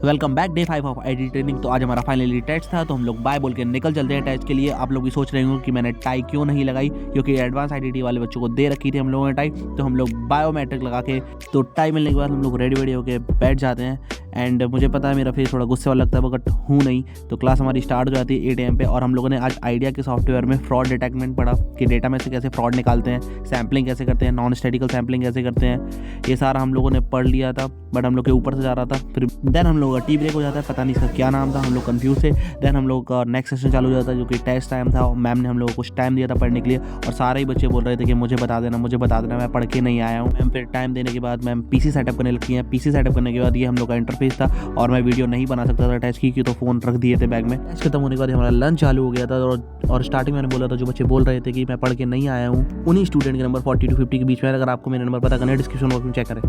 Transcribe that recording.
Welcome back day 5 of IT training. तो आज हमारा फाइनली टेस्ट था, तो हम लोग बाय बोल के निकल चलते हैं टेस्ट के लिए। आप लोग भी सोच रहे होंगे कि मैंने टाई क्यों नहीं लगाई, क्योंकि एडवांस आईटीटी वाले बच्चों को दे रखी थी हम लोगों ने टाई। तो हम लोग बायोमेट्रिक लगा के, तो टाई मिलने के बाद हम लोग रेडी होके बैठ जाते हैं। एंड मुझे पता है मेरा फेस थोड़ा गुस्से वाला लगता है, बट हूँ नहीं। तो क्लास हमारी स्टार्ट हो जाती है 8 AM पे, और हम लोगों ने आज आइडिया के सॉफ्टवेयर में फ्रॉड डिटेक्टमेंट पढ़ा कि डेटा में से कैसे फ्रॉड निकालते हैं, सैम्पलिंग कैसे करते हैं, नॉन स्टैटिकल सैम्पलिंग कैसे करते हैं। ये सारा हम लोगों ने पढ़ लिया था, बट हम लोग के ऊपर से जा रहा था। फिर देन हम लोग का टी ब्रेक हो जाता है, पता नहीं इसका क्या नाम था, हम लोग कंफ्यूज थे। देन हम लोग का नेक्स्ट सेशन चालू हो जाता है, जो कि टेस्ट टाइम था। मैम ने हम लोग को कुछ टाइम दिया था पढ़ने के लिए, और सारे ही बच्चे बोल रहे थे कि मुझे बता देना, मैं पढ़ के नहीं आया हूँ। मैम फिर टाइम देने के बाद मैम पीसी सेटअप करने लगती हैं। पीसी सेटअप करने के बाद ये हम लोग का इंटरफेस था, और मैं वीडियो नहीं बना सकता था टेस्ट की, तो फ़ोन रख दिए थे बैग में। टेस्ट खत्म होने के बाद हमारा लंच चालू हो गया था, और स्टार्टिंग मैंने बोला था जो बच्चे बोल रहे थे कि मैं पढ़ के नहीं आया हूँ, उन्हीं स्टूडेंट के नंबर 40 to 50 के बीच में। अगर आपको मेरा नंबर पता करना है, डिस्क्रिप्शन बॉक्स में चेक करें।